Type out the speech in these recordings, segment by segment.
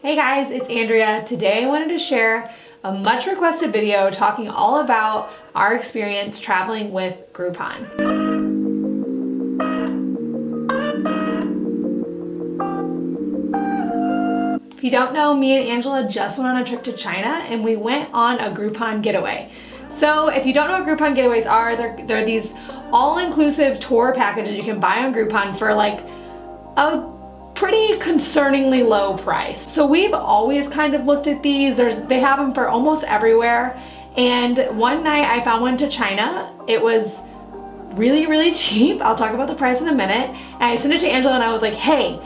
Hey guys, it's Andrea. Today I wanted to share a much requested video talking all about our experience traveling with Groupon. If you don't know, me and Angela just went on a trip to China and we went on a Groupon getaway. So if you don't know what Groupon getaways are, they're these all-inclusive tour packages you can buy on Groupon for like a pretty concerningly low price. So we've always kind of looked at these. They have them for almost everywhere. And one night I found one to China. It was really, really cheap. I'll talk about the price in a minute. And I sent it to Angela and I was like, hey,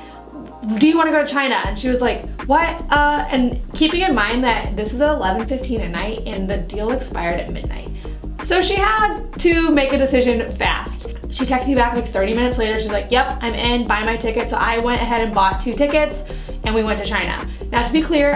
do you want to go to China? And she was like, what? And keeping in mind that this is at 11:15 at night and the deal expired at midnight. So she had to make a decision fast. She texted me back like 30 minutes later. She's like, yep, I'm in, buy my ticket. So I went ahead and bought 2 tickets and we went to China. Now to be clear,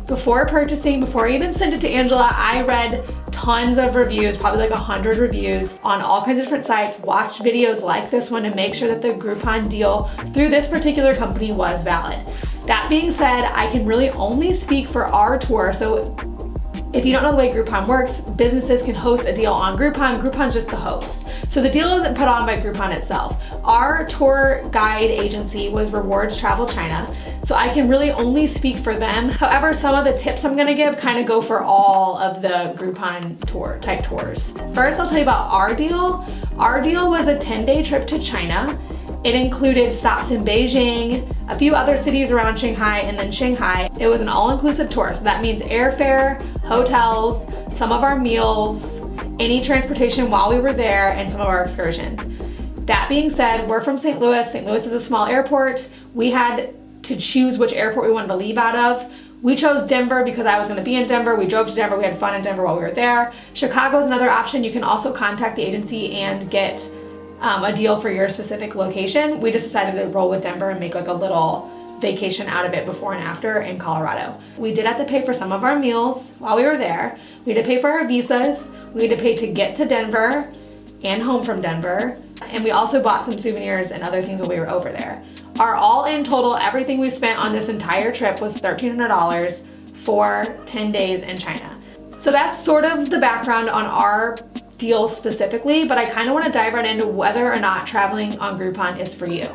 before I even sent it to Angela, I read tons of reviews, probably like 100 reviews on all kinds of different sites, watched videos like this one to make sure that the Groupon deal through this particular company was valid. That being said, I can really only speak for our tour. So if you don't know the way Groupon works, businesses can host a deal on Groupon. Groupon's just the host. So the deal isn't put on by Groupon itself. Our tour guide agency was Rewards Travel China, so I can really only speak for them. However, some of the tips I'm gonna give kind of go for all of the Groupon type tours. First, I'll tell you about our deal. Our deal was a 10-day trip to China. It included stops in Beijing, a few other cities around Shanghai, and then Shanghai. It was an all-inclusive tour, so that means airfare, hotels, some of our meals, any transportation while we were there, and some of our excursions. That being said, we're from St. Louis. St. Louis is a small airport. We had to choose which airport we wanted to leave out of. We chose Denver because I was gonna be in Denver. We drove to Denver, we had fun in Denver while we were there. Chicago is another option. You can also contact the agency and get a deal for your specific location. We just decided to roll with Denver and make like a little vacation out of it before and after in Colorado. We did have to pay for some of our meals while we were there. We had to pay for our visas. We had to pay to get to Denver and home from Denver. And we also bought some souvenirs and other things while we were over there. Our all-in total, everything we spent on this entire trip was $1,300 for 10 days in China. So that's sort of the background on our deal specifically, but I kind of want to dive right into whether or not traveling on Groupon is for you.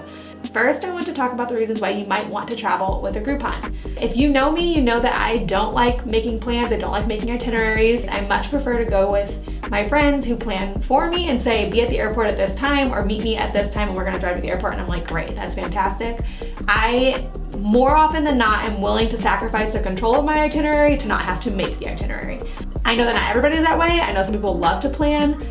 First, I want to talk about the reasons why you might want to travel with a Groupon. If you know me, you know that I don't like making plans. I don't like making itineraries. I much prefer to go with my friends who plan for me and say, be at the airport at this time or meet me at this time and we're going to drive to the airport. And I'm like, great, that's fantastic. I, more often than not, am willing to sacrifice the control of my itinerary to not have to make the itinerary. I know that not everybody's that way. I know some people love to plan.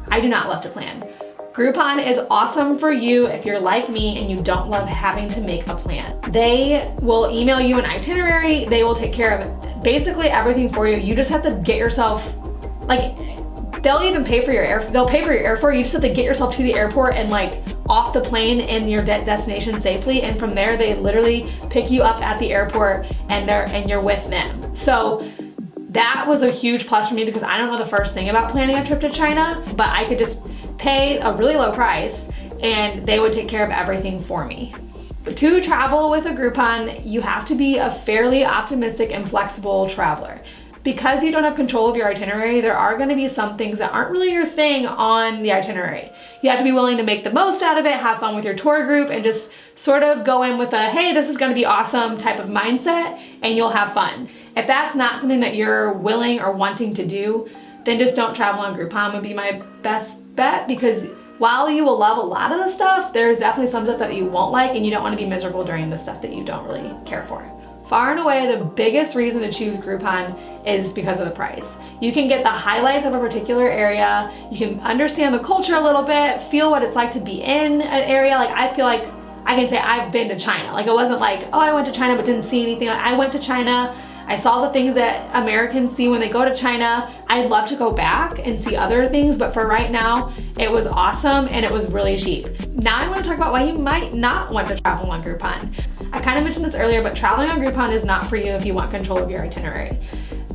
I do not love to plan. Groupon is awesome for you if you're like me and you don't love having to make a plan. They will email you an itinerary. They will take care of basically everything for you. You just have to get yourself, like, they'll even pay for your they'll pay for your airfare. You just have to get yourself to the airport and like off the plane in your destination safely. And from there, they literally pick you up at the airport and you're with them. So that was a huge plus for me because I don't know the first thing about planning a trip to China, but I could just pay a really low price and they would take care of everything for me. To travel with a Groupon, you have to be a fairly optimistic and flexible traveler. Because you don't have control of your itinerary, there are gonna be some things that aren't really your thing on the itinerary. You have to be willing to make the most out of it, have fun with your tour group, and just sort of go in with a, hey, this is gonna be awesome type of mindset, and you'll have fun. If that's not something that you're willing or wanting to do, then just don't travel on Groupon would be my best bet, because while you will love a lot of the stuff, there's definitely some stuff that you won't like, and you don't wanna be miserable during the stuff that you don't really care for. Far and away, the biggest reason to choose Groupon is because of the price. You can get the highlights of a particular area, you can understand the culture a little bit, feel what it's like to be in an area. Like, I feel like I can say I've been to China. Like, it wasn't like, oh, I went to China but didn't see anything. Like, I went to China, I saw the things that Americans see when they go to China. I'd love to go back and see other things, but for right now, it was awesome and it was really cheap. Now I want to talk about why you might not want to travel on Groupon. I kind of mentioned this earlier, but traveling on Groupon is not for you if you want control of your itinerary.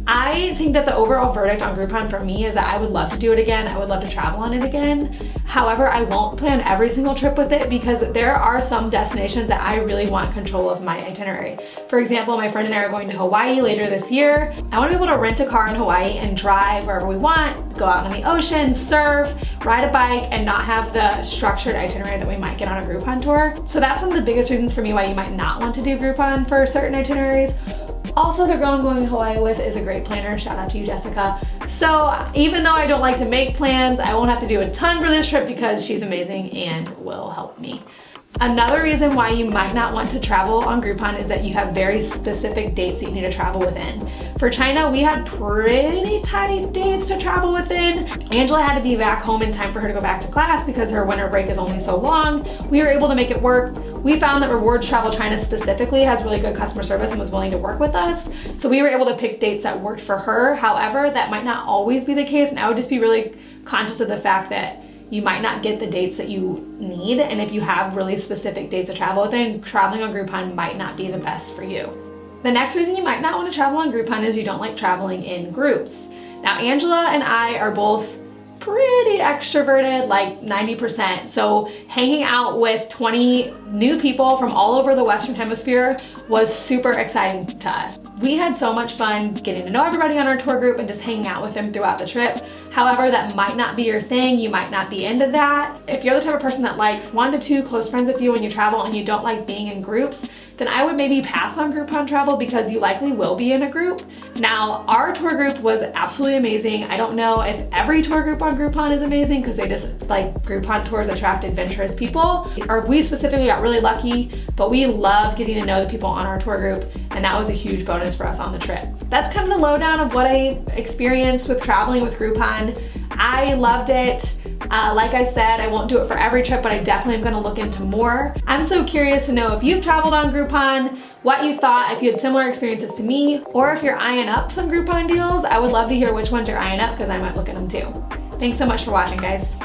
I think that the overall verdict on Groupon for me is that I would love to do it again. I would love to travel on it again. However, I won't plan every single trip with it because there are some destinations that I really want control of my itinerary. For example, my friend and I are going to Hawaii later this year. I want to be able to rent a car in Hawaii and drive wherever we want, go out on the ocean, surf, ride a bike, and not have the structured itinerary that we might get on a Groupon tour. So that's one of the biggest reasons for me why you might not want to do Groupon for certain itineraries. Also, the girl I'm going to Hawaii with is a great planner. Shout out to you, Jessica. So even though I don't like to make plans, I won't have to do a ton for this trip because she's amazing and will help me. Another reason why you might not want to travel on Groupon is that you have very specific dates that you need to travel within. For China, we had pretty tight dates to travel within. Angela had to be back home in time for her to go back to class because her winter break is only so long. We were able to make it work. We found that Rewards Travel China specifically has really good customer service and was willing to work with us. So we were able to pick dates that worked for her. However, that might not always be the case, and I would just be really conscious of the fact that you might not get the dates that you need, and if you have really specific dates to travel within, traveling on Groupon might not be the best for you. The next reason you might not want to travel on Groupon is you don't like traveling in groups. Now, Angela and I are both pretty extroverted, like 90%. So hanging out with 20 new people from all over the Western Hemisphere was super exciting to us. We had so much fun getting to know everybody on our tour group and just hanging out with them throughout the trip. However, that might not be your thing. You might not be into that. If you're the type of person that likes 1 to 2 close friends with you when you travel and you don't like being in groups, then I would maybe pass on Groupon travel because you likely will be in a group. Now, our tour group was absolutely amazing. I don't know if every tour group on Groupon is amazing because they just like Groupon tours attract adventurous people, or we specifically got really lucky, but we loved getting to know the people on our tour group, and that was a huge bonus for us on the trip. That's kind of the lowdown of what I experienced with traveling with Groupon. I loved it. Like I said, I won't do it for every trip, but I definitely am gonna look into more. I'm so curious to know if you've traveled on Groupon, what you thought, if you had similar experiences to me, or if you're eyeing up some Groupon deals. I would love to hear which ones you're eyeing up because I might look at them too. Thanks so much for watching, guys.